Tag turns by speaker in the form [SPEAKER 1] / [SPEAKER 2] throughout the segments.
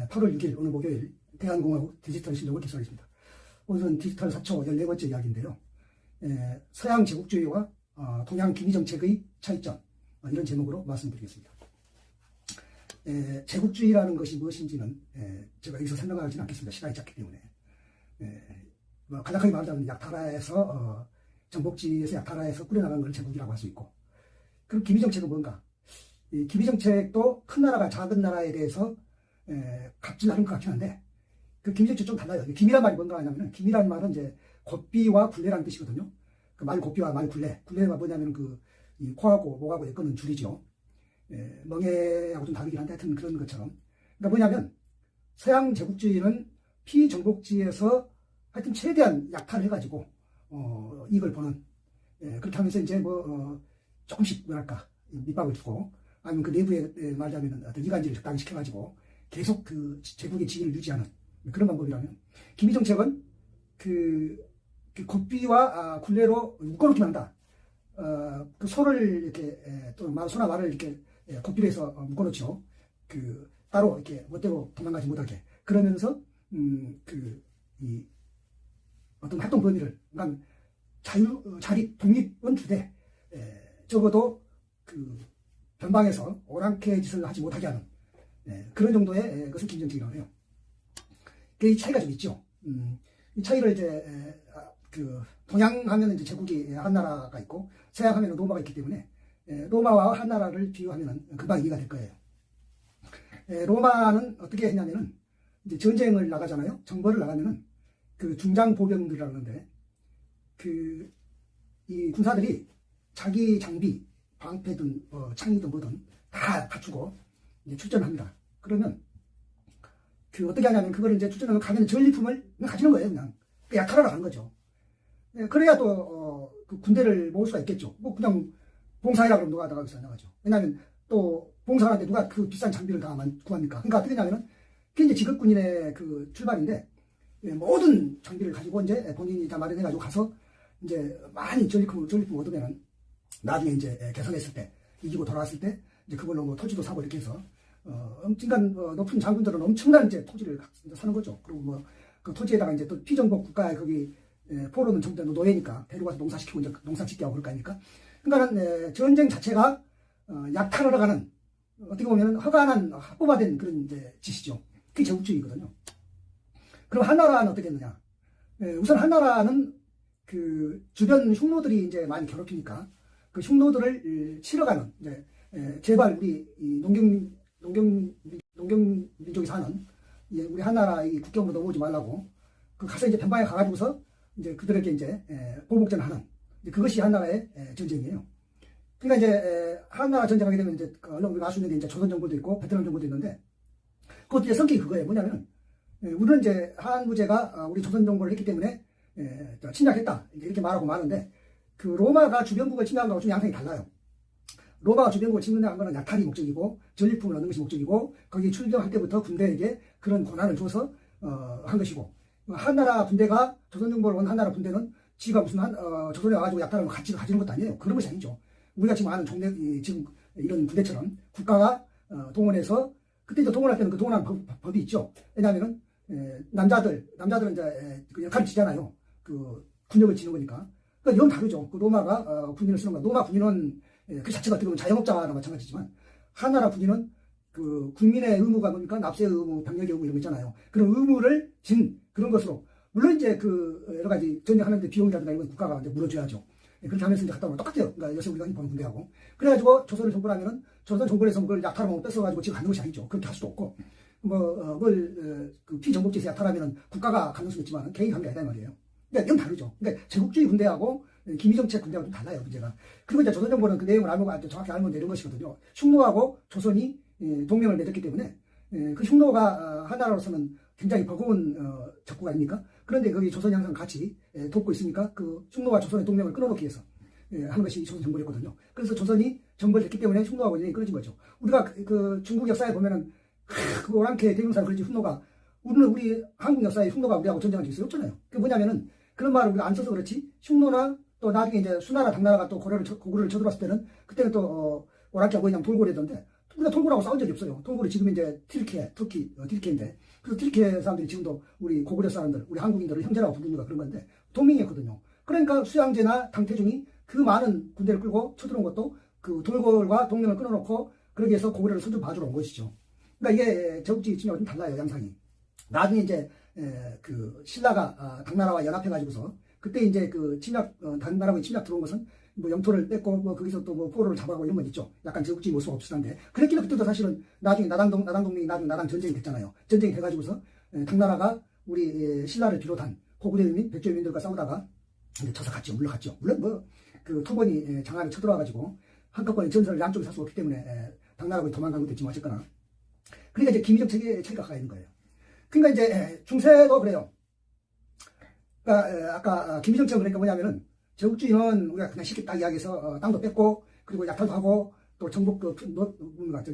[SPEAKER 1] 8월 6일 오늘 목요일 대한공화국 디지털 실력을 개설하겠습니다. 오늘은 디지털 사초 14번째 이야기인데요. 서양 제국주의와 동양 기미정책의 차이점, 이런 제목으로 말씀드리겠습니다. 제국주의라는 것이 무엇인지는 제가 여기서 설명하지는 않겠습니다. 시간이 작기 때문에. 간략하게 말하자면 약탈하에서 정복지에서 약탈하에서 꾸려나간 걸 제국이라고 할 수 있고, 그럼 기미정책은 뭔가? 이 기미정책도 큰 나라가 작은 나라에 대해서 갑질하는 것 같긴 한데, 그 기미정책 좀 달라요. 기미란 말이 뭔가 하냐면, 기미란 말은 이제 곱비와 굴레라는 뜻이거든요. 그 말 곱비와 말 굴레. 굴레가 뭐냐면 이 코하고 목하고 엮는 줄이죠. 멍해하고 좀 다르긴 한데 하여튼 그런 것처럼. 그러니까 뭐냐면, 서양 제국주의는 피정복지에서 하여튼 최대한 약탈을 해가지고, 이익을 보는, 그렇게 하면서 이제 조금씩 뭐랄까, 밑밥을 주고, 아니면 그 내부에 말하자면 어떤 이간질을 적당히 시켜가지고 계속 그 제국의 지위를 유지하는 그런 방법이라면, 기미정책은 그 곱비와 굴레로 묶어놓기만 한다. 그 소를 이렇게 또 소나 말을 이렇게 곱비로 해서 묶어놓죠. 따로 이렇게 멋대로 도망가지 못하게. 그러면서 이 어떤 활동 범위를, 그러니까 자립, 독립은 주되 적어도 변방에서 오랑캐 짓을 하지 못하게 하는 그런 정도의 것을 기미정책이라고 해요. 이 차이가 좀 있죠. 이 차이를 이제 동양 하면 이제 제국이 한 나라가 있고, 서양 하면 로마가 있기 때문에 로마와 한 나라를 비유하면 금방 이해가 될 거예요. 로마는 어떻게 했냐면은 이제 전쟁을 나가잖아요. 정벌을 나가면은 중장보병들이라고 하는데, 이 군사들이 자기 장비, 방패든 창이든 뭐든 다 갖추고 이제 출전을 합니다. 그러면 어떻게 하냐면, 그거를 이제 출전하면 가면 전리품을 가지는 거예요. 그냥 약탈하러 가는 거죠. 그래야 또 군대를 모을 수가 있겠죠. 그냥 봉사해라 그러면 누가 나가겠어요? 안 나가죠. 왜냐하면 또 봉사하는데 누가 그 비싼 장비를 다 구합니까? 그러니까 어떻게 하냐면은, 그게 이제 직업군인의 출발인데, 모든 장비를 가지고 이제 본인이 다 마련해가지고 가서 이제 많이 전리품 얻으면은 나중에 이제 개선했을 때, 이기고 돌아왔을 때 이제 그걸로 토지도 사고 이렇게 해서 엄청난 높은 장군들은 엄청난 이제 토지를 사는 거죠. 그리고 그 토지에다가 이제 또 피정복 국가에 거기 포로는 전부 다 노예니까 데려가서 농사시키고 이제 농사짓게 하고 그럴 거 아닙니까? 그러니까는 전쟁 자체가 약탈하러 가는, 어떻게 보면 허가난 합법화된 그런 이제 짓이죠. 그게 제국주의거든요. 그럼 한나라는 어떻게 했느냐? 우선 한나라는 주변 흉노들이 이제 많이 괴롭히니까 그 흉노들을 치러가는, 이제 제발 우리 이 농경 민족이 사는 우리 한나라 이 국경으로 넘어오지 말라고 가서 이제 변방에 가가지고서 이제 그들에게 이제 보복전을 하는, 그것이 한나라의 전쟁이에요. 그러니까 이제 한나라 전쟁하게 되면 이제 얼른 우리가 알 수 있는 게 이제 조선 정부도 있고 베트남 정부도 있는데, 그것도 이제 성격이 그거예요. 뭐냐면, 우리는 이제 한무제가 우리 조선 정부를 했기 때문에 침략했다 이렇게 말하고 마는데, 로마가 주변국을 침략한 거하고 좀 양상이 달라요. 로마가 주변국을 침략한 거는 약탈이 목적이고 전리품을 얻는 것이 목적이고, 거기 출병할 때부터 군대에게 그런 권한을 줘서 한 것이고, 한나라 군대가 조선 정부를 온 한나라 군대는 지가 무슨 조선에 와가지고 약탈을 가지는 것도 아니에요. 그런 것이 아니죠. 우리가 지금 아는 지금 이런 부대처럼 국가가 동원해서, 그때 이제 동원할 때는 그 동원한 법이 있죠. 왜냐하면은 남자들은 이제 그 역할을 지잖아요. 군역을 지는 거니까. 그러니까 이건 다르죠. 로마가 군인을 쓰는 거. 로마 군인은 그 자체가 어떻게 보면 자영업자나 마찬가지지만, 한나라 군인은 국민의 의무가 뭡니까? 납세의 의무, 병력의 의무 이런 거 있잖아요. 그런 의무를 진 그런 것으로, 물론 이제 여러 가지 전쟁하는데 비용이라든가 이런 건 국가가 이제 물어줘야죠. 그렇게 하면서 이제 갔다 오면 똑같아요. 그러니까 요새 우리가 보는 군대하고. 그래가지고 조선을 정벌하면은, 조선 정벌에서 그걸 약탈하면 뺏어가지고 지금 가는 것이 아니죠. 그렇게 할 수도 없고, 피정복지에서 약탈하면은 국가가 가능성이 있지만 개인이 가는 게 아니다 이 말이에요. 그러니까 이건 다르죠. 그러니까 제국주의 군대하고 기미정책 군대하고 좀 달라요, 문제가. 그리고 이제 조선 정부는 그 내용을 정확히 알면 되는 것이거든요. 흉노하고 조선이 동맹을 맺었기 때문에, 그 흉노가 한나라로서는 굉장히 버거운 적국 아닙니까? 그런데 거기 조선이 항상 같이 돕고 있으니까 그 흉노와 조선의 동맹을 끊어놓기 위해서 하는 것이 조선 정벌이었거든요. 그래서 조선이 정벌됐기 때문에 흉노하고 인연이 끊어진 거죠. 우리가 중국 역사에 보면은 그 오랑캐 대명사를 그런지 흉노가, 우리 한국 역사에 흉노가 우리하고 전쟁한 적이 없잖아요. 그게 뭐냐면은, 그런 말을 우리가 안 써서 그렇지, 흉노나 또 나중에 이제 수나라 당나라가 또 고구려를 쳐들어왔을 때는, 그때는 또 오랑캐가 뭐냐면 돌고래던데, 우리가 통굴하고 싸운 적이 없어요. 통굴이 지금 이제 튀르키예인데, 그래서 튀르키예 사람들이 지금도 우리 고구려 사람들, 우리 한국인들을 형제라고 부르니까 그런 건데, 동맹이었거든요. 그러니까 수양제나 당태중이 그 많은 군대를 끌고 쳐들어온 것도 그 돌골과 동맹을 끊어놓고, 그러기 위해서 고구려를 선주 봐주러 온 것이죠. 그러니까 이게 제국주의 측면과 좀 달라요, 양상이. 나중에 이제, 그, 신라가, 당나라와 연합해가지고서, 그때 이제 그 당나라가 침략 들어온 것은 뭐 영토를 뺏고 뭐 거기서 또 뭐 포로를 잡아가고 이런 건 있죠. 약간 제국주의 모습과 비슷한데. 그랬기에 그때도 사실은 나중에 나당동맹이 나중에 나당 전쟁이 됐잖아요. 전쟁이 돼가지고서 당나라가 우리 신라를 비롯한 고구려민, 백조민들과 싸우다가 이제 져서 갔죠. 물러갔죠. 물론 뭐 그 토번이 장안에 쳐들어와가지고 한꺼번에 전선을 양쪽에 살 수 없기 때문에 당나라가 도망간 것도 있지만 어쨌거나. 그러니까 이제 김희정 체계가 가 있는 거예요. 그러니까 이제 중세도 그래요. 그러니까 아까 김희정 체가 그러니까 뭐냐면은 제국주의는 우리가 그냥 쉽게 딱 이야기해서 땅도 뺏고 그리고 약탈도 하고 또 정복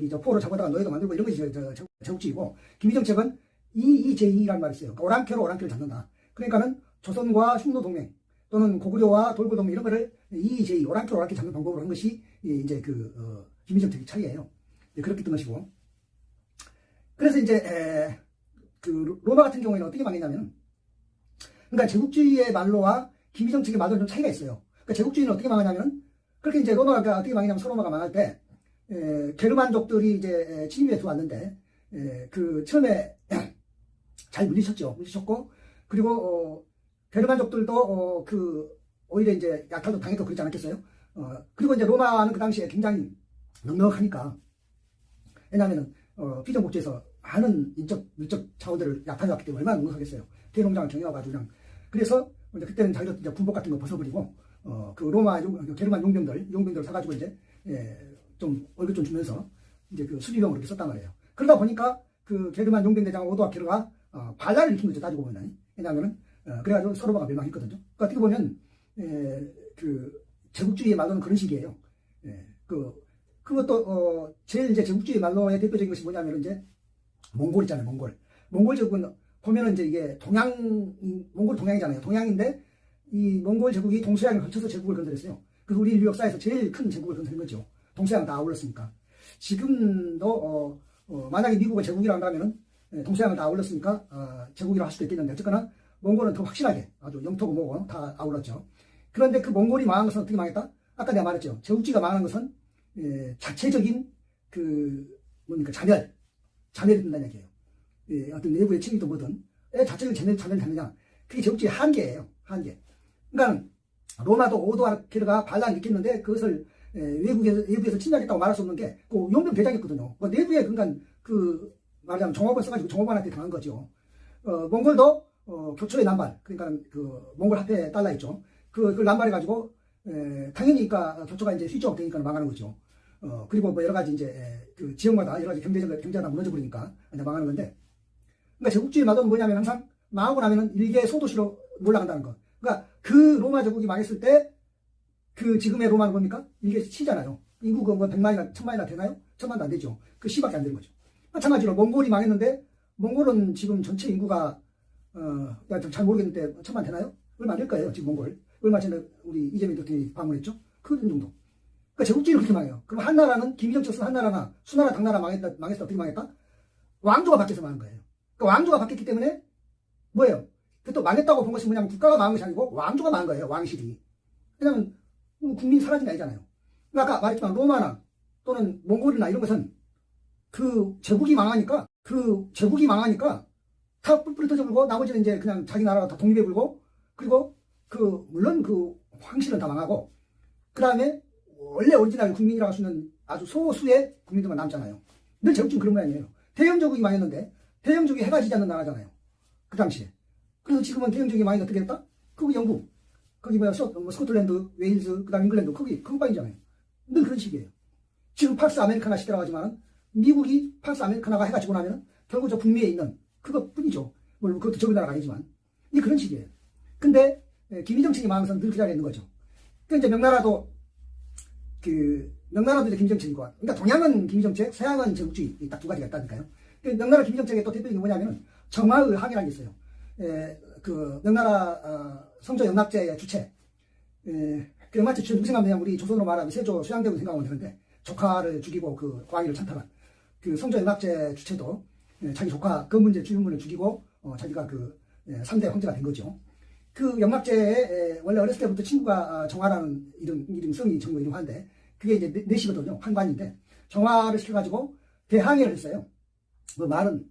[SPEAKER 1] 저 포로 잡아다가 노예도 만들고 이런 것이 제국주의고, 김희정 책은 이제이라는 말이 있어요. 그러니까 오랑캐를 잡는다. 그러니까는 조선과 흉노 동맹 또는 고구려와 돌고 동맹 이런 거를 이제이 오랑캐 잡는 방법으로 한 것이 이제 그 김희정 책의 차이예요. 그렇게 뜬 것이고. 그래서 이제 그 로마 같은 경우에는 어떻게 망했냐면은, 그러니까 제국주의의 말로와 김희정 측의 말로는 좀 차이가 있어요. 그러니까 제국주의는 어떻게 망하냐면, 그렇게 이제 로마가 어떻게 망했냐면, 서로마가 망할 때, 게르만족들이 이제 침입해 들어왔는데, 그 처음에 잘 물리쳤고, 그리고 게르만족들도 오히려 이제 약탈도 당했고 그러지 않았겠어요? 그리고 이제 로마는 그 당시에 굉장히 넉넉하니까, 왜냐면은 피정복지에서 많은 물적 자원들을 약탈해왔기 때문에 얼마나 넉넉하겠어요. 대농장을 경영해가지고 그냥. 그래서 이제 그때는 자기들 이제 군복 같은 거 벗어버리고 그 로마 게르만 용병들 사가지고 이제 좀 월급 좀 주면서 이제 그 수비병으로 이렇게 썼단 말이에요. 그러다 보니까 그 게르만 용병 대장 오도아케르가 반란을 일으킨 거죠, 따지고 보면. 왜냐하면은 그래가지고 서로가 멸망했거든요. 그러니까 어떻게 보면 그 제국주의의 말로는 그런 식이에요. 그것도 제일 이제 제국주의 말로의 대표적인 것이 뭐냐면 이제 몽골 있잖아요. 몽골 제국은 보면은 이제 이게 몽골 동양이잖아요. 동양인데 이 몽골 제국이 동서양을 거쳐서 제국을 건설했어요. 그래서 우리 인류 역사에서 제일 큰 제국을 건설한 거죠. 동서양 다 아울렀으니까. 지금도 만약에 미국을 제국이라고 하면은 동서양을 다 아울렀으니까 제국이라고 할 수도 있겠는데, 어쨌거나 몽골은 더 확실하게 아주 영토고 뭐고 다 아울렀죠. 그런데 그 몽골이 망한 것은 어떻게 망했다? 아까 내가 말했죠. 제국주의가 망한 것은 자체적인 자멸이 된다는 얘기예요. 어떤 내부의 침입도 뭐든 자체적인 자멸이 되느냐, 그게 제국주의 한계. 그러니까 로마도 오도아케르가 반란을 일으켰는데 그것을 외부에서 침략했다고 말할 수 없는 게 그 용병 대장이었거든요. 내부에 그러니까 그 말하자면 종업원 써가지고 종업원한테 당한 거죠. 몽골도 교초의 남발, 그러니까 그 몽골 화폐 달러 있죠. 그걸 남발해가지고 당연히 그러니까 교초가 이제 휘저어 되니까 망하는 거죠. 그리고 뭐 여러 가지 이제 그 지역마다 여러 가지 경제가 무너져 버리니까 이제 망하는 건데, 그러니까 제국주의 마도는 뭐냐면 항상 망하고 나면은 일개 소도시로 몰아간다는 거. 그러니까 그 로마 제국이 망했을 때 그 지금의 로마는 뭡니까? 일개 시잖아요. 인구가 뭐 100만이나 1000만이나 되나요? 1000만도 안 되죠. 그 시밖에 안 되는 거죠. 마찬가지로 몽골이 망했는데, 몽골은 지금 전체 인구가 잘 모르겠는데 1000만 되나요? 얼마 안 될 거예요. 지금 몽골. 얼마 전에 우리 이재명 대통령이 방문했죠. 그 정도. 그러니까 제국주의는 그렇게 망해요. 그럼 한나라는 김희정 쳤은 한나라나 수나라 당나라 망했다 어떻게 망했다? 왕조가 바뀌어서 망한 거예요. 그러니까 왕조가 바뀌었기 때문에 뭐예요? 그 또 망했다고 본 것이 뭐냐면 국가가 망한 것이 아니고 왕조가 망한 거예요. 왕실이. 왜냐면 국민이 사라진 게 아니잖아요. 그러니까 아까 말했지만 로마나 또는 몽골이나 이런 것은 그 제국이 망하니까 다 뿔뿔이 터져불고 나머지는 이제 그냥 자기 나라가 다 독립해불고, 그리고 물론 그 황실은 다 망하고, 그 다음에 원래 오리지널 국민이라고 할 수 있는 아주 소수의 국민들만 남잖아요. 늘 제국주의는 그런 모양이에요. 대영제국이 망했는데 대영제국이 해가 지지 않는 나라잖아요. 그 당시에. 그래서 지금은 대영제국이 망해서 어떻게 했다? 거기 영국, 거기 스코틀랜드, 웨일즈, 그 다음 잉글랜드, 거기 빵이잖아요. 늘 그런 식이에요. 지금 팍스 아메리카나 시대라고 하지만 미국이 팍스 아메리카나가 해가 지고 나면 결국 저 북미에 있는 그것뿐이죠. 물론 그것도 적은 나라가 아니지만 이게 그런 식이에요. 근데 김희정 측이 망해서 늘 그 자리에 있는 거죠. 그러니까 이제 명나라도 이제 김희정책이고, 그러니까 동양은 김희정책, 서양은 제국주의, 딱 두 가지가 있다니까요. 명나라 김희정책의 또 대표적인 게 뭐냐면은 정화의 항이라는 게 있어요. 그 명나라 성조 영락제의 주체. 그 마치 누구 생각하면 우리 조선으로 말하면 세조 수양대군 생각하면 되는데, 조카를 죽이고 그 광희를 찬탈한 그 성조영락제 주체도 자기 조카 검문제 주윤문을 죽이고 자기가 그 3대 황제가 된 거죠. 그 영락제에 원래 어렸을 때부터 친구가 정화라는 성이 정부 이름한데 그게 이제 내시거든요. 환관인데 정화를 시켜가지고 대항해를 했어요. 그 말은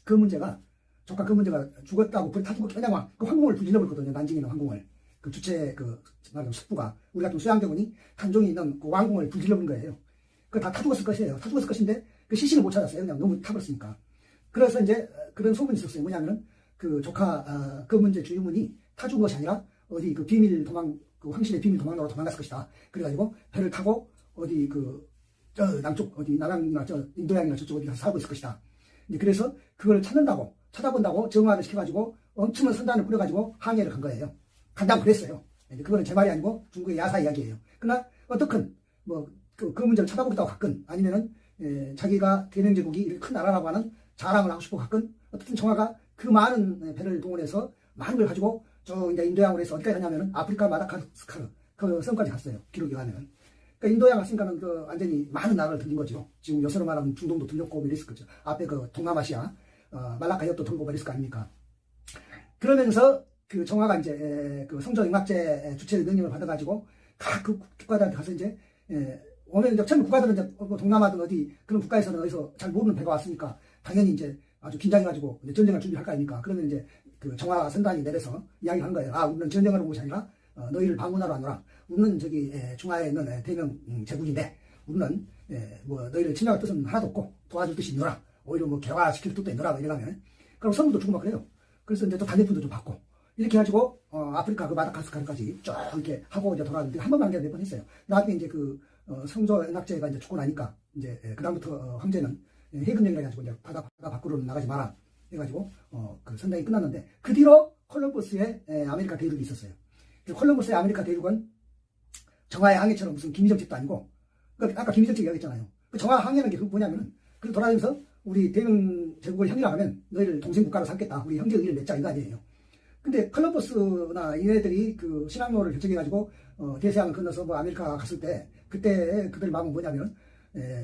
[SPEAKER 1] 그 문제가 조카 그 문제가 죽었다고 불이 타주고 그냥 그 황궁을 불질러 버렸거든요. 난징에 있는 황궁을 그 주체 그 말하자면 숙부가 우리 같은 수양대군이 탄종에 있는 그 왕궁을 불질러 버린 거예요. 그거 다 타죽었을 것이에요. 타죽었을 것인데 그 시신을 못 찾았어요. 그냥 너무 타버렸으니까. 그래서 이제 그런 소문이 있었어요. 뭐냐면은 그 조카 그 문제 주유문이 타죽은 것이 아니라 어디 그 비밀 도망 그 황실의 비밀 도망로로 도망갔을 것이다. 그래가지고 배를 타고 어디 그 저 남쪽 어디 남양이나 저 인도양이나 저쪽 어디 가서 살고 있을 것이다. 그래서 그걸 찾아본다고 정화를 시켜가지고 엄청난 선단을 꾸려가지고 항해를 간 거예요. 간다고 그랬어요. 그거는 제 말이 아니고 중국의 야사 이야기예요. 그러나 어떻든 뭐 그 문제를 찾아보겠다고 갔건 아니면은 자기가 대명제국이 이렇게 큰 나라라고 하는 자랑을 하고 싶어 갔건 어쨌든 정화가 그 많은 배를 동원해서 많은 걸 가지고 저 이제 인도양으로 해서 어디까지 가냐면은 아프리카 마다가스카르 그 섬까지 갔어요. 기록에 가면은. 그러니까 인도양 갔으니까는 그 완전히 많은 나라를 들린 거죠. 지금 요새로 말하면 중동도 들렸고 뭐 이랬을 거죠. 앞에 그 동남아시아 말라카 협도 돌고 뭐 이랬을 거 아닙니까? 그러면서 그 정화가 이제 그 성조영락제 주체 능력을 받아가지고 각 그 국가들한테 가서 이제 오늘 이제 처음 국가들은 이제 동남아든 어디 그런 국가에서는 어디서 잘 모르는 배가 왔으니까 당연히 이제 아주 긴장해가지고 이제 전쟁을 준비할 거 아닙니까? 그러면 이제 그 정화 선단이 내려서 이야기한 거예요. 아, 우리는 전쟁을 온 것이 아니라 너희를 방문하러 왔노라. 우리는 저기 중화에 있는 대명 제국인데 우리는 뭐 너희를 침략할 뜻은 하나도 없고 도와줄 뜻이 있노라. 오히려 뭐 개화시킬 뜻도 있노라. 뭐 이러면 그럼 선물도 주고 막 그래요. 그래서 이제 또 단일품도 좀 받고 이렇게 해가지고 아프리카 그 마다가스카르까지 쭉 이렇게 하고 이제 돌아왔는데 한 번만 몇 번 했어요. 나중에 이제 그 성조영락제가 이제 죽고 나니까 이제 그다음부터 황제는 해금령이라 해가지고 이제 바다 밖으로 나가지 마라 해가지고 그 선당이 끝났는데 그 뒤로 콜럼버스의 아메리카 대륙이 있었어요. 콜럼버스의 아메리카 대륙은 정화의 항해처럼 무슨 기미정책도 아니고 그러니까 아까 기미정책 이야기했잖아요. 그 정화 항해라는 게 뭐냐면은 그 돌아다니면서 우리 대명 제국을 형이라면 너희를 동생 국가로 삼겠다. 우리 형제 의의를 맺자 이거 아니에요. 근데 콜럼버스나 얘네들이 그 신항로를 결정해가지고 대서양을 건너서 뭐 아메리카 갔을 때 그때 그들 마음은 뭐냐면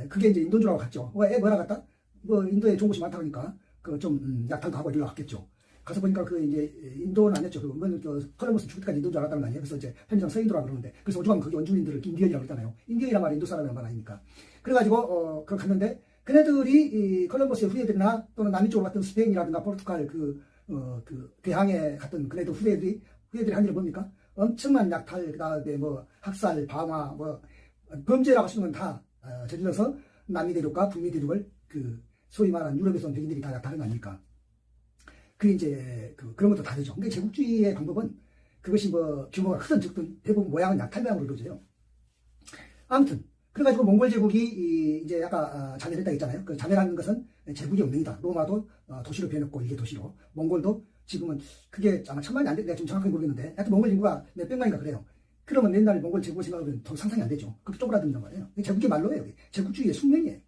[SPEAKER 1] 그게 이제 인도인 줄 알고 갔죠. 왜 뭐라 갔다? 뭐 인도에 좋은 곳이 많다 보니까 그 좀 약탈도 하고 이러러 갔겠죠. 가서 보니까 그 이제 인도는 아니었죠. 그건 콜럼버스 죽을 때까지 인도인 줄 알았다는 거 아니에요. 그래서 이제 편의상 서인도라고 그러는데 그래서 오죽하면 거기 원주민들을 인디언이라고 그러잖아요. 인디언이란 말이 인도 사람이란 말 아닙니까? 그래가지고 그걸 갔는데 그네들이 이 콜럼버스의 후예들이나 또는 남미쪽으로 갔던 스페인이라든가 포르투갈 그 대항에 갔던 그네들 후예들이 한 일은 뭡니까? 엄청난 약탈, 그 다음에 뭐 학살, 방화, 뭐 범죄라고 하시는 건 다 저질러서 남미 대륙과 북미 대륙을 그 소위 말하는 유럽에서 온 백인들이 다 약탈한 거 아닙니까? 그게 이제 그런 것도 다르죠. 근데 제국주의의 방법은 그것이 뭐 규모가 크든 적든 대부분 모양은 약탈 모양으로 이루어져요. 아무튼 그래가지고 몽골 제국이 이제 아까 자멸했다 했잖아요. 그 자멸하는 것은 제국의 운명이다. 로마도 도시로 변했고 이게 도시로. 몽골도 지금은 그게 아마 천만이 안 돼. 내가 지금 정확하게 모르겠는데 하여튼 몽골 인구가 몇 백만인가 그래요. 그러면 옛날 몽골 제국을 생각하면 더 상상이 안 되죠. 그렇게 쪼그라든단 말이에요. 제국의 말로예요. 제국주의의 숙명이에요.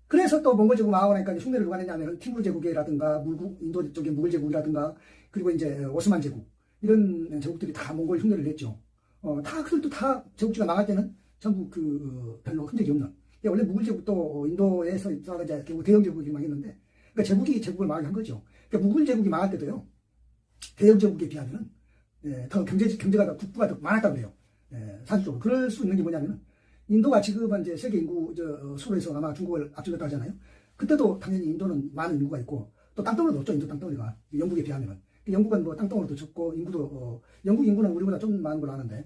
[SPEAKER 1] 그래서 또 몽골 제국 망하고 나니까 흉내를 누가 냈냐면 티무르 제국이라든가 인도 쪽의 무굴 제국이라든가 그리고 이제 오스만 제국 이런 제국들이 다 몽골 흉내를 냈죠. 다 그들도 다 제국주의가 망할 때는 전부 별로 흔적이 없는. 원래 무굴 제국도 인도에서 이제 결국 대영 제국이 망했는데 그러니까 제국이 제국을 망하게 한 거죠. 그러니까 무굴 제국이 망할 때도요. 대영 제국에 비하면 더 경제가 더 국부가 더 많았다고 그래요. 사실적으로 그럴 수 있는 게 뭐냐면 인도가 지금은 이제 세계 인구 수로에서 아마 중국을 앞질렀다 하잖아요. 그때도 당연히 인도는 많은 인구가 있고 또 땅덩어리도 없죠. 인도 땅덩어리가 영국에 비하면. 영국은 뭐 땅덩어리도 적고 인구도 영국 인구는 우리보다 좀 많은 걸로 아는데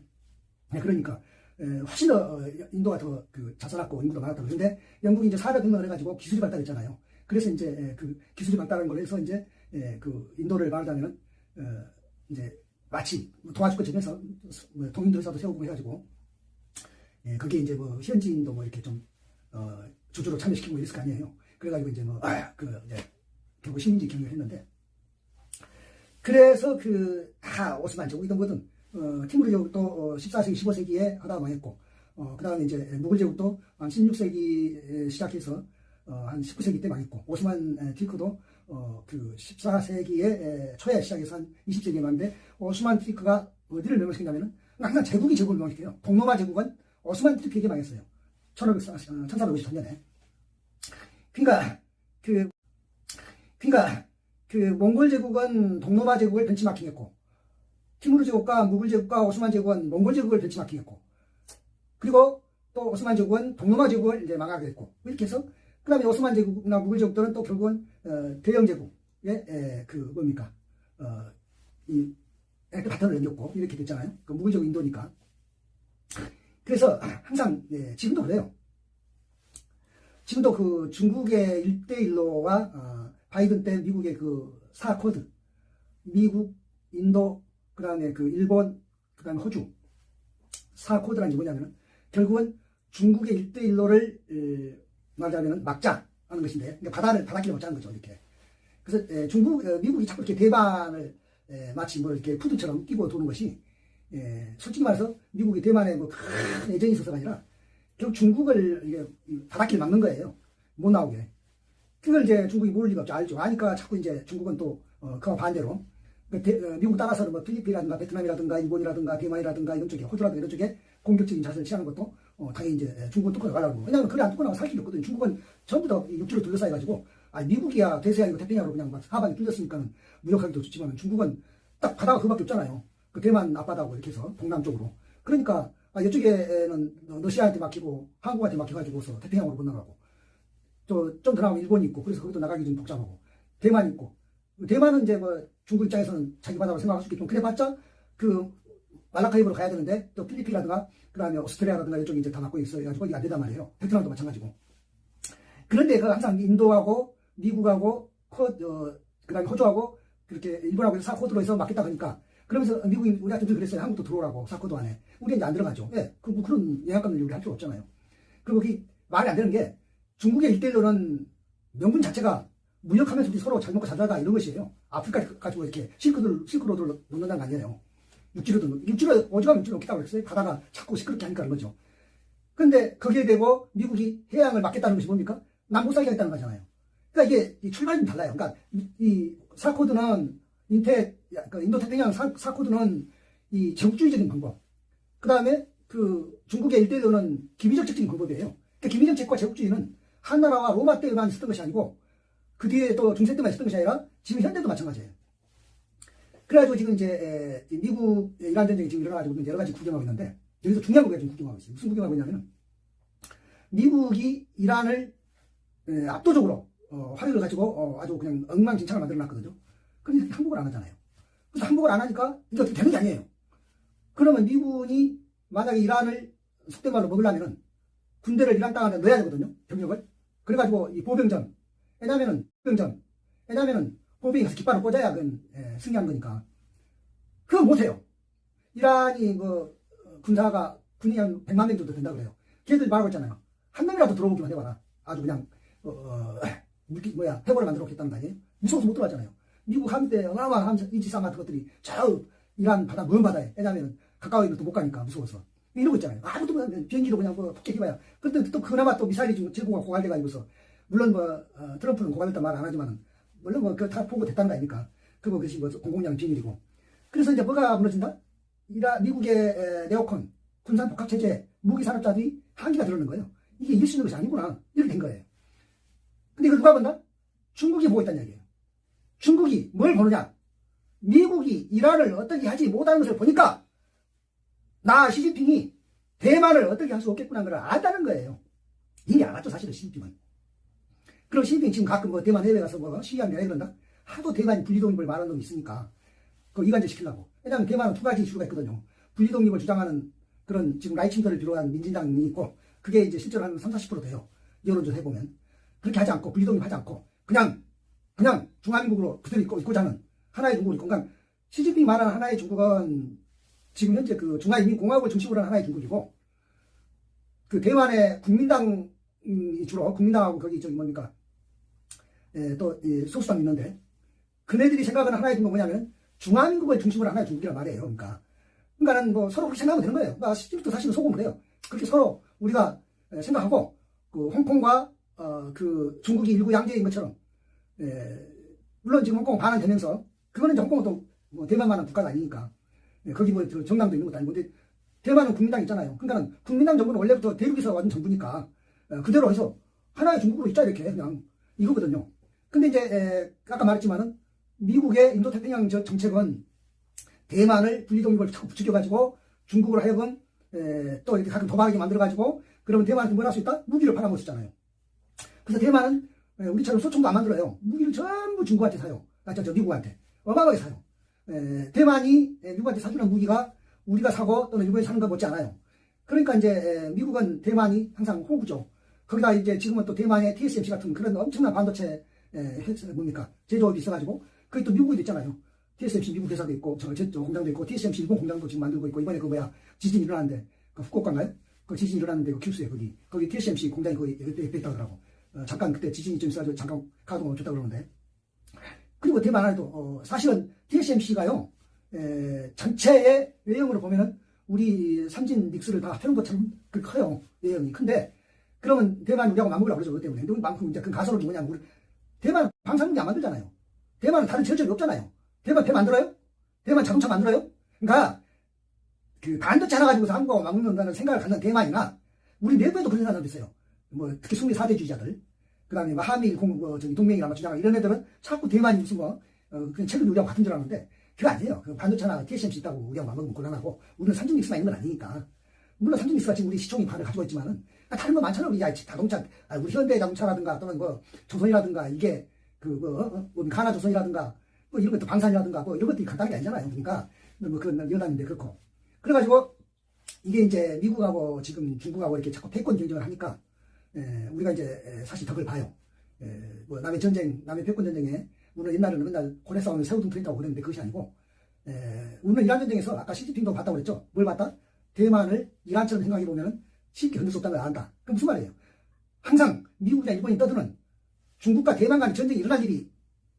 [SPEAKER 1] 그러니까 훨씬 더 인도가 더 자살했고 인구도 많았다고. 그런데 영국이 이제 사회 등록을 해가지고 기술이 발달했잖아요. 그래서 이제 그 기술이 발달한 걸로 해서 이제 인도를 말하자면은 이제 마치 도와줄 것 전에서 동인도에서도 세우고 해가지고 그게 이제 뭐 현지인도 뭐 이렇게 좀 주주로 참여시키고 뭐 이랬을 거 아니에요. 그래가지고 이제 뭐 이제 결국 식민지 경영을 했는데 그래서 다 오스만 제국 이런 거든 티무르 제국도 14세기 15세기에 하다가 망했고 그 다음에 이제 무굴 제국도 한 16세기 시작해서 한 19세기 때 망했고 오스만 티크도 14세기에 초에 시작해서 한 20세기에 망했는데 오스만 티크가 어디를 멸망시켰냐면은 항상 제국이 제국을 멸망시켜요. 동로마 제국은 오스만 티크에게 망했어요. 1453년에. 그러니까 그 그러니까 그 몽골 제국은 동로마 제국을 벤치마킹했고, 티무르 제국과 무굴 제국과 오스만 제국은 몽골 제국을 벤치마킹했고, 그리고 또 오스만 제국은 동로마 제국을 이제 망하게 했고, 이렇게 해서 그다음에 오스만 제국이나 무굴 제국들은 또 결국은 대영 제국의 그 뭡니까 이 바탕을 남겼고 이렇게 됐잖아요. 그 무굴 제국 인도니까. 그래서 항상 지금도 그래요. 지금도 그 중국의 1대1로와 바이든 때 미국의 그 4코드, 미국, 인도, 그 다음에 그 일본, 그 다음에 호주, 4코드란 게 뭐냐면은 결국은 중국의 1대1로를 말하자면은 막자 하는 것인데, 그러니까 바닷길을 막자는 거죠, 이렇게. 그래서 미국이 자꾸 이렇게 대만을 마치 뭐 이렇게 푸드처럼 끼고 도는 것이, 솔직히 말해서 미국이 대만에 뭐 큰 애정이 있어서가 아니라 결국 중국을 이게 바닷길 막는 거예요. 못 나오게. 그걸 이제 중국이 모를 리가 없죠. 알죠. 아니까 자꾸 이제 중국은 또 그와 반대로 미국 따라서는 뭐 필리핀이라든가 베트남이라든가 일본이라든가 대만이라든가 이런 쪽에, 호주라든가 이런 쪽에 공격적인 자세를 취하는 것도 당연히 이제 중국은 뚫고 나가려고. 왜냐하면 그래 안 뚫고 나가면 살 길이 없거든요. 중국은 전부 다 육지로 둘러싸여가지고, 미국이야 대서양이고 태평양으로 그냥 막 하반에 뚫렸으니까 무역하기도 좋지만 중국은 딱 바다가 그밖에 없잖아요. 그 대만 앞바다고 이렇게 해서 동남쪽으로. 그러니까 이쪽에는 러시아한테 맡기고 한국한테 맡겨가지고서 태평양으로 건너가고, 또 좀 더 나가면 일본이 있고, 그래서 거기도 나가기 좀 복잡하고, 대만이 있고. 대만은 이제 뭐 중국 입장에서는 자기 바다로 생각할 수 있겠지만, 그래봤자 그 말라카이브로 가야 되는데 또 필리핀이라든가 그 다음에 오스트레일리아라든가 이쪽이 이제 다 맡고 있어가지고 이게 안 된단 말이에요. 베트남도 마찬가지고. 그런데 그 항상 인도하고 미국하고 그 다음에 호주하고 그렇게 일본하고 사코드로 해서 맡겠다 하니까, 그러면서 미국이 우리한테 늘 그랬어요. 한국도 들어오라고, 사코드 안에. 우리 이제 안 들어가죠. 예, 뭐 그런 영향감을 우리 할 필요 없잖아요. 그리고 그게 말이 안 되는 게, 중국의 1대1로는 명분 자체가 무역하면서 우리 서로 잘 먹고 잘 살다 이런 것이에요. 아프리카 가지고 이렇게 실크로드를 놓는다는 거 아니에요. 육지로 오죽하면 육지로 놓겠다고 그랬어요. 가다가 자꾸 시끄럽게 하니까 그런 거죠. 근데 거기에 대고 미국이 해양을 막겠다는 것이 뭡니까? 남북 사이가 있다는 거잖아요. 그러니까 이게 출발이 좀 달라요. 그러니까 이 사코드는 인도 태평양 사코드는 이 제국주의적인 방법. 그 다음에 그 중국의 1대1로는 기비정책적인 방법이에요. 그러니까 기비정책과 제국주의는 한나라와 로마 때만 있었던 것이 아니고, 그 뒤에 또 중세 때만 있었던 것이 아니라 지금 현대도 마찬가지예요. 그래가지고 지금 이제 미국 이란 전쟁이 지금 일어나가지고 여러 가지 구경하고 있는데, 여기서 중요한 걸 지금 구경하고 있어요. 무슨 구경하고 있냐면은, 미국이 이란을 압도적으로 화력을 가지고 아주 그냥 엉망진창을 만들어 놨거든요. 그런데 항복을 안 하잖아요. 그래서 항복을 안 하니까 이게 어떻게 되는 게 아니에요. 그러면 미군이 만약에 이란을 속된 말로 먹으려면은 군대를 이란 땅 안에 넣어야 되거든요. 병력을. 그래가지고 이 보병전, 왜냐면은 보병이 가서 깃발을 꽂아야 그건 승리한 거니까. 그거 못해요. 이란이 뭐 군이 한 100만 명 정도 된다 그래요. 걔들 말하고 있잖아요. 한 놈이라도 들어오기만 해봐라. 아주 그냥 해골을 만들어 놓겠다는 거 아니에요? 무서워서 못 들어왔잖아요. 미국 함대 어마어마한 인치상 같은 것들이 저 이란 바다, 먼 바다에, 왜냐면은 가까이 또 못 가니까 무서워서 이러고 있잖아요. 아무도 비행기로 그냥 폭격해봐야. 그때 또 그나마 또 미사일이 좀 제고가 고갈돼가지고서, 물론 트럼프는 고갈됐다 말 안 하지만은, 물론 그거 다 보고 됐다는 거 아닙니까? 그거 그것이 공공량 비밀이고. 그래서 이제 뭐가 무너진다? 미국의 네오콘 군산 복합 체제 무기 산업자들이 한기가 들어오는 거예요. 이게 이길 수 있는 것이 아니구나, 이렇게 된 거예요. 근데 이걸 누가 본다? 중국이 보고 있다는 얘기예요. 중국이 뭘 보느냐? 미국이 이란을 어떻게 하지 못하는 것을 보니까 시진핑이 대만을 어떻게 할 수 없겠구나 하는 걸 안다는 거예요. 이미 알았죠, 사실은 시진핑은. 그럼 시진핑 지금 가끔 대만 해외 가서 시위하는 게 그런다? 하도 대만이 분리독립을 말하는 놈이 있으니까 그거 이간질 시키려고. 왜냐하면 대만은 두 가지 이슈가 있거든요. 분리독립을 주장하는 그런 지금 라이칭들을 비롯한 민진당이 있고, 그게 이제 실제로 한 30~40% 돼요. 여론조사 해보면. 그렇게 하지 않고, 분리독립 하지 않고, 그냥 중화민국으로 그대로 있고자 하는 하나의 중국을 있고, 그러니까 시진핑이 말하는 하나의 중국은 지금 현재 그 중화인민공화국을 중심으로 하는 하나의 중국이고, 그 대만의 국민당이 주로, 국민당하고 거기 뭡니까? 또 소수당 있는데, 그네들이 생각하는 하나의 중국은 뭐냐면 중화민국을 중심으로 하나의 중국이란 말이에요. 그러니까는 서로 그렇게 생각하면 되는 거예요. 그러니까 시진핑도 사실은 속은 그래요. 그렇게 서로 우리가 생각하고, 그 홍콩과 그 중국이 일구 양제인 것처럼, 물론 지금 홍콩은 반환되면서, 그거는 이제 홍콩은 또 대만만한 국가가 아니니까, 거기 정당도 있는 것도 아니고, 근데 대만은 국민당 있잖아요. 그러니까 국민당 정부는 원래부터 대륙에서 왔던 정부니까 그대로 해서 하나의 중국으로 있자 이렇게 그냥 이거거든요. 근데 이제 아까 말했지만은 미국의 인도태평양 정책은 대만을 분리독립을 자꾸 부추겨가지고 중국으로 하여금 또 이렇게 가끔 도박하게 만들어가지고 그러면 대만한테 뭘 할 수 있다? 무기를 팔아먹을 수 있잖아요. 그래서 대만은 우리처럼 소총도 안 만들어요. 무기를 전부 중국한테 사요. 미국한테. 어마어마하게 사요. 대만이 미국한테 사주는 무기가 우리가 사고 또는 일본이 사는 것 못지 않아요. 그러니까 이제 미국은 대만이 항상 호구죠. 거기다 이제 지금은 또 대만의 TSMC 같은 그런 엄청난 반도체 제조업이 있어가지고 거기 또 미국에도 있잖아요. TSMC 미국 회사도 있고 저 공장도 있고 TSMC 일본 공장도 지금 만들고 있고 이번에 그 뭐야 지진 일어났는데 그 후쿠오카인가요? 그 지진 일어났는데 그 큐스에 거기 TSMC 공장이 거기 옆에 있다고 그러고 잠깐 그때 지진이 좀 있어가지고 잠깐 가동을 멈췄다고 그러는데 그리고 대만 안에도 사실은 TSMC가요 전체의 외형으로 보면은 우리 삼진 닉스를 다 합해놓은 것처럼 그 커요. 외형이 큰데 그러면 대만이 우리하고 맞먹으려고 그러죠. 그것 때문에. 근데 만큼 이제 그 가설은 뭐냐면 우리 대만은 방사능이 안 만들잖아요. 대만은 다른 제조업이 없잖아요. 대만 배 만들어요? 대만 자동차 만들어요? 그러니까 그 반도체 하나 가지고서 한국하고 맞먹는다는 생각을 갖는 대만이나 우리 내부에도 그런 사람들 있어요. 뭐 특히 숙미 사대주의자들 그 다음에 뭐 한미일 동맹이라 주장하는 이런 애들은 자꾸 대만이 무슨 그냥 최근 우리하고 같은 줄 아는데 그거 아니에요. 그 반도체나 TSMC 있다고 우리하고 맞먹으면 곤란하고 우리는 삼성닉스만 있는 건 아니니까. 물론 삼성닉스가 지금 우리 시총이 반을 가지고 있지만은 다른 거 많잖아. 우리 자동차 우리 현대 자동차라든가 또는 뭐 조선이라든가 이게 가나조선이라든가 뭐 이런 것도 방산이라든가 뭐 이런 것들이 간단한 게 아니잖아요. 그러니까 뭐 그런 여담인데 그렇고 그래가지고 이게 이제 미국하고 지금 중국하고 이렇게 자꾸 패권 경쟁을 하니까 우리가 이제 사실 덕을 봐요. 뭐 남의 패권 전쟁에 우리는 옛날에는 맨날 고래 싸움에 새우등 터진다고 그랬는데 그것이 아니고 우리는 이란 전쟁에서 아까 시진핑도 봤다고 그랬죠. 뭘 봤다? 대만을 이란처럼 생각해 보면은 쉽게 흔들 수 없다는 걸 안다. 그럼 무슨 말이에요? 항상 미국이나 일본이 떠드는 중국과 대만 간의 전쟁이 일어날 일이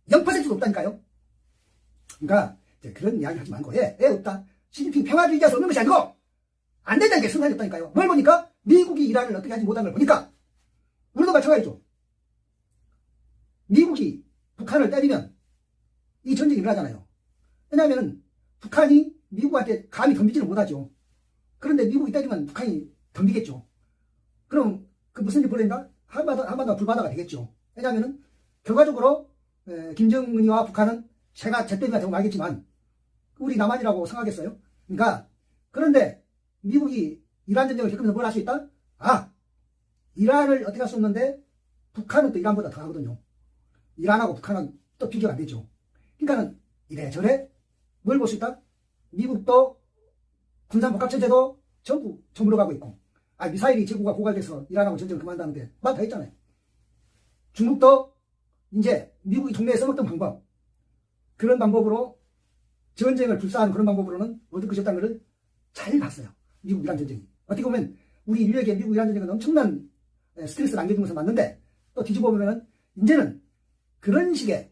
[SPEAKER 1] 0%도 없다니까요. 그러니까 이제 그런 이야기 하지 말고 없다. 시진핑 평화를 얘기해서 없는 것이 아니고 안 된다는 게 순간이 없다니까요. 뭘 보니까 미국이 이란을 어떻게 하지 못한 걸 보니까 우리도 마찬가지죠. 미국이 북한을 때리면 이 전쟁이 일어나잖아요. 왜냐하면 북한이 미국한테 감히 덤비지를 못하죠. 그런데 미국이 때리면 북한이 덤비겠죠. 그럼 그 무슨 일이 벌어진다? 한반도가 불바다가 되겠죠. 왜냐하면 결과적으로 김정은이와 북한은 제가 잿더미가 되고 말겠지만 우리 남한이라고 생각하겠어요? 그러니까 그런데 미국이 이란 전쟁을 겪으면서 뭘 할 수 있다? 이란을 어떻게 할 수 없는데 북한은 또 이란보다 더 하거든요. 이란하고 북한은 또 비교가 안 되죠. 그러니까는 이래저래 뭘 볼 수 있다? 미국도 군산복합체제도 전부 저물어가고 있고 미사일이 재고가 고갈돼서 이란하고 전쟁을 그만다는데 말 다 했잖아요. 중국도 이제 미국이 동네에 써먹던 방법 그런 방법으로 전쟁을 불사하는 그런 방법으로는 얻을 것이 없다는 것을 잘 봤어요. 미국 이란 전쟁이. 어떻게 보면 우리 인류에게 미국 이란 전쟁은 엄청난 스트레스를 안겨준 것은 맞는데 또 뒤집어 보면은 이제는 그런 식의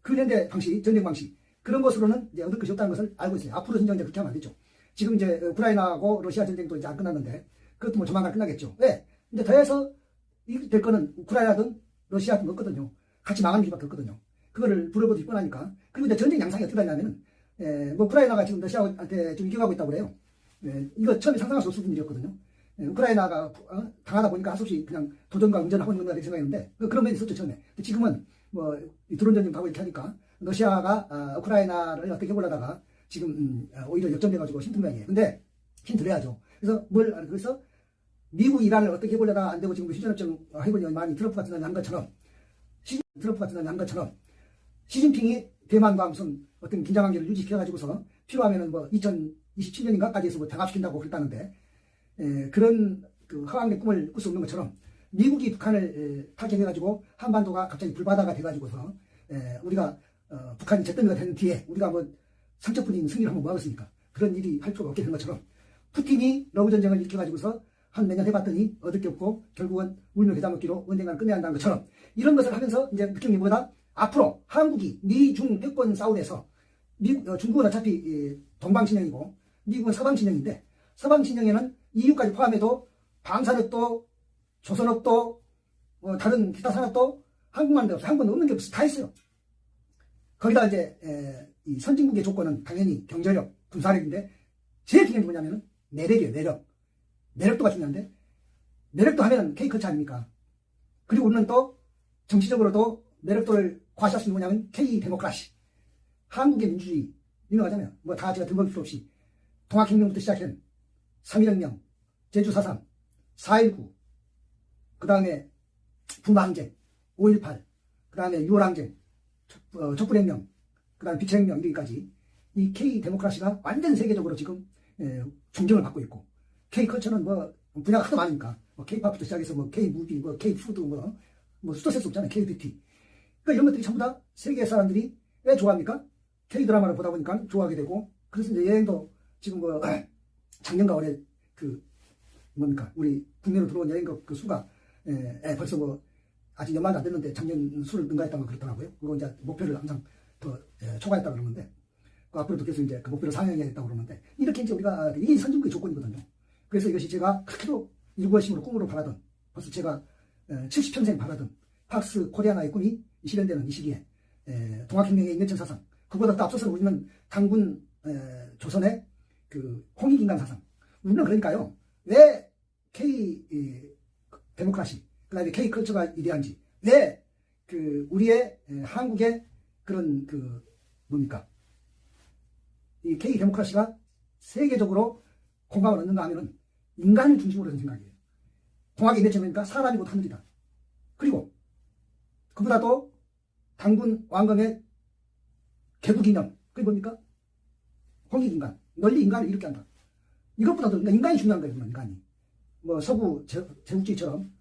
[SPEAKER 1] 근현대 방식, 전쟁 방식 그런 것으로는 이제 얻을 것이 없다는 것을 알고 있어요. 앞으로 전쟁 그렇게 하면 안 되죠. 지금 이제 우크라이나하고 러시아 전쟁도 이제 안 끝났는데 그것도 뭐 조만간 끝나겠죠. 왜? 근데 더해서 이렇게 될 거는 우크라이나든 러시아든 없거든요. 같이 망하는 길밖에 없거든요. 그거를 불어보듯이 뻔하니까. 그리고 이제 전쟁 양상이 어떻게 되냐면은 뭐 우크라이나가 지금 러시아한테 좀 이겨가고 있다고 그래요. 이거 처음에 상상할 수 없을 일이었거든요. 우크라이나가 당하다 보니까 할 수 없이 그냥 도전과 응전하고 있는 거다 생각했는데 그런 면이 있었죠 처음에. 지금은 뭐 드론 전쟁 가고 이렇게 하니까 러시아가 우크라이나를 어떻게 해보려다가 지금 오히려 역전돼가지고 힘든 모양이에요. 근데 힘들어야죠. 그래서 미국 이란을 어떻게 해보려다가 안 되고 지금 휴전협정 해보니 많이 트럼프 같은 놈이 한 것처럼 시진핑이 대만과 무슨 어떤 긴장관계를 유지시켜가지고서 필요하면은 뭐 2027년인가까지 해서 뭐 장합시킨다고 그랬다는데 그런 그 허황된 꿈을 꿀 수 없는 것처럼 미국이 북한을 타격해가지고 한반도가 갑자기 불바다가 돼가지고서 우리가 북한이 잿더미가 된 뒤에 우리가 뭐 상처뿐인 승리를 한번 모아봤으니까 그런 일이 할 필요가 없게 된 것처럼 푸틴이 러브 전쟁을 일으켜가지고서 한 몇 년 해봤더니 얻을 게 없고 결국은 울며 겨자 먹기로 언젠가는 끝내야 한다는 것처럼 이런 것을 하면서 이제 느낀 게 뭐다? 앞으로 한국이 미중 패권 싸움에서 중국은 어차피 동방진영이고 미국은 서방진영인데 서방진영에는 EU까지 포함해도 방산업도 조선업도 다른 기타 산업도 한국만 없어. 한국은 없는 게 없어. 다 있어요. 거기다 이제 이 선진국의 조건은 당연히 경제력, 군사력인데 제일 중요한 게 뭐냐면은 매력이에요. 매력도가 중요한데 매력도 하면 K컬처 아닙니까? 그리고 우리는 또 정치적으로도 매력도를 과시할 수 있는 뭐냐면 K 데모크라시. 한국의 민주주의. 유명하잖아요. 뭐 다 제가 들먹일 필요 없이. 통합혁명부터 시작한 3.1혁명, 제주 4.3, 4.19, 그 다음에 부마항쟁, 5.18, 그 다음에 6월항쟁, 촛불혁명, 그 다음에 비체혁명 이기까지 이 K 데모크라시가 완전 세계적으로 지금 존경을 받고 있고, K 컬처는 뭐 분야가 하도 많으니까 뭐 K-팝부터 시작해서 뭐 K-무비, 뭐 K-푸드, 뭐 수도 셀 수 없잖아요. K-뷰티. 그러니까 이런 것들이 전부 다 세계 사람들이 왜 좋아합니까? K-드라마를 보다 보니까 좋아하게 되고, 그래서 이제 여행도 지금 뭐 작년과 올해 그 뭡니까 우리 국내로 들어온 여행객 그 수가 벌써 뭐 아직 연말도 안 됐는데 작년 수를 능가했다고 그러더라고요. 그리고 이제 목표를 항상 더 초과했다고 그러는데, 그 앞으로도 계속 이제 그 목표를 상향해야겠다고 그러는데, 이렇게 이제 우리가 이게 선진국의 조건이거든요. 그래서 이것이 제가 그렇게도 일구어심으로 꿈으로 바라던, 벌써 제가 70평생 바라던 팍스 코리아나의 꿈이 실현되는 이 시기에 동학혁명의 인면천 사상, 그보다 또 앞서서 우리는 당군 조선의 그 홍익인간 사상. 우리는 그러니까요, 왜 K 데모크라시, 그 다음에 K 컬처가 이대한지, 왜 그 우리의 한국의 그런 그 뭡니까 이 K 데모크라시가 세계적으로 공감을 얻는가 하면은 인간을 중심으로 한 생각이에요. 동학의 인면천이니까 사람이 곧 하늘이다. 그리고 그보다도 당군 왕건의 개국이념, 그게 뭡니까? 홍익인간, 널리 인간을 이렇게 한다. 이것보다도 인간이 중요한 거예요. 인간이. 뭐 서구 제국주의처럼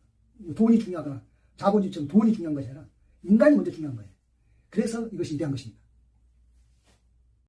[SPEAKER 1] 돈이 중요하거나 자본주의처럼 돈이 중요한 것이 아니라 인간이 먼저 중요한 거예요. 그래서 이것이 위대한 것입니다.